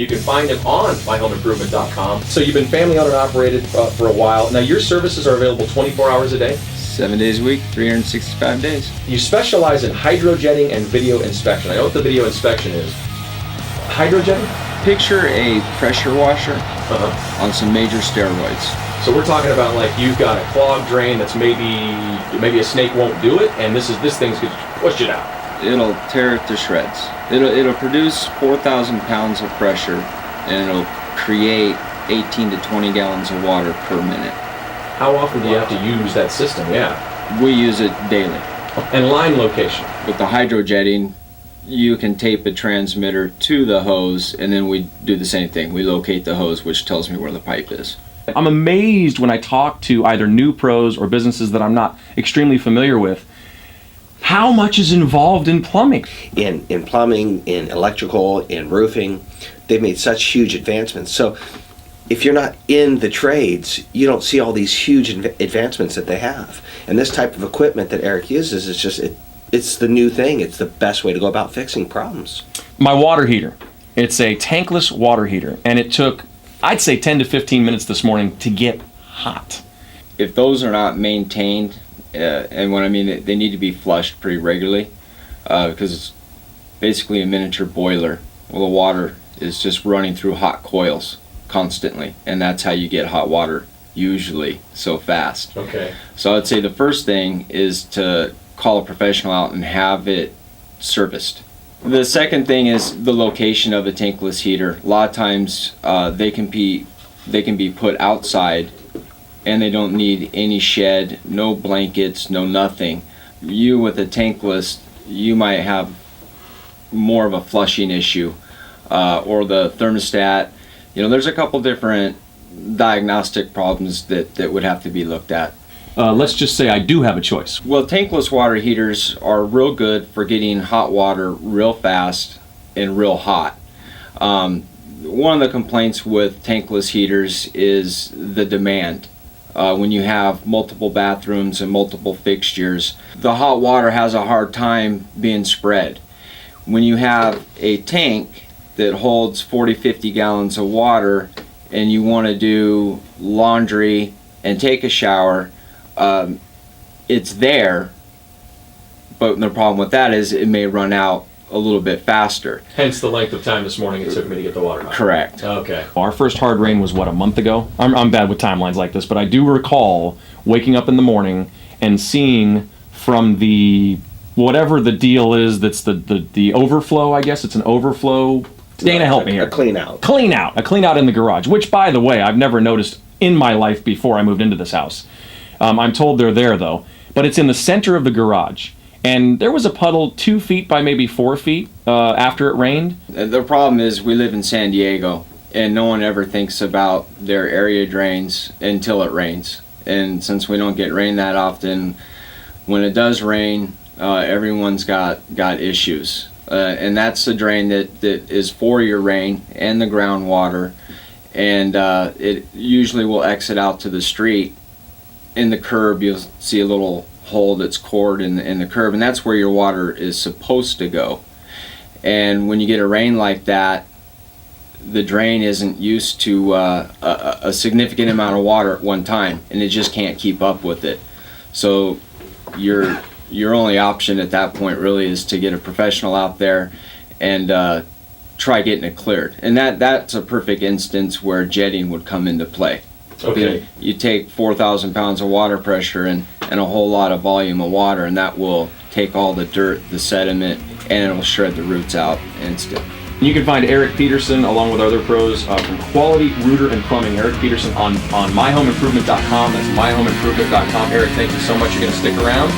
You can find him on myhomeimprovement.com. So you've been family owned and operated for a while. Now your services are available 24 hours a day? 7 days a week, 365 days. You specialize in hydrojetting and video inspection. I know what the video inspection is. Hydrojetting? Picture a pressure washer on some major steroids. So we're talking about like you've got a clogged drain that's maybe a snake won't do it, and this thing's gonna push it out. It'll tear it to shreds. It'll produce 4,000 pounds of pressure, and it'll create 18 to 20 gallons of water per minute. How often do you have to use that system? Yeah. We use it daily. And line location. With the hydrojetting, you can tape a transmitter to the hose, and then we do the same thing. We locate the hose, which tells me where the pipe is. I'm amazed when I talk to either new pros or businesses that I'm not extremely familiar with, how much is involved in plumbing. In plumbing, in electrical, in roofing, they've made such huge advancements. So if you're not in the trades, you don't see all these huge advancements that they have. And this type of equipment that Eric uses is just, it's the new thing. It's the best way to go about fixing problems. My water heater, it's a tankless water heater, and it took, I'd say 10 to 15 minutes this morning to get hot. If those are not maintained, and what I mean, they need to be flushed pretty regularly, because it's basically a miniature boiler. Well, the water is just running through hot coils constantly, and that's how you get hot water usually so fast. Okay. So I'd say the first thing is to call a professional out and have it serviced. The second thing is the location of a tankless heater. A lot of times they can be put outside, and they don't need any shed, no blankets, no nothing. You with a tankless, you might have more of a flushing issue, or the thermostat. There's a couple different diagnostic problems that would have to be looked at. Let's just say I do have a choice. Well, tankless water heaters are real good for getting hot water real fast and real hot. One of the complaints with tankless heaters is the demand. When you have multiple bathrooms and multiple fixtures, the hot water has a hard time being spread. When you have a tank that holds 40-50 gallons of water and you want to do laundry and take a shower, it's there, but the problem with that is it may run out a little bit faster. Hence the length of time this morning it took me to get the water out. Correct. Okay. Our first hard rain was, a month ago? I'm bad with timelines like this, but I do recall waking up in the morning and seeing from the, whatever the deal is, that's the overflow, I guess it's an overflow. Dana, help me here. A clean out. A clean out in the garage, which, by the way, I've never noticed in my life before I moved into this house. I'm told they're there, though. But it's in the center of the garage. And there was a puddle 2 feet by maybe 4 feet after it rained. The problem is we live in San Diego, and no one ever thinks about their area drains until it rains. And since we don't get rain that often, when it does rain, everyone's got issues. And that's the drain that is for your rain and the groundwater. And it usually will exit out to the street. In the curb, you'll see a little hole that's cored in the curb, and that's where your water is supposed to go. And when you get a rain like that, the drain isn't used to a significant amount of water at one time, and it just can't keep up with it. So your only option at that point really is to get a professional out there and try getting it cleared. And that's a perfect instance where jetting would come into play. Okay. You take 4,000 pounds of water pressure and a whole lot of volume of water, and that will take all the dirt, the sediment, and it'll shred the roots out instant. You can find Eric Peterson along with other pros from Quality Rooter and Plumbing. Eric Peterson on myhomeimprovement.com. That's myhomeimprovement.com. Eric, thank you so much. You're going to stick around.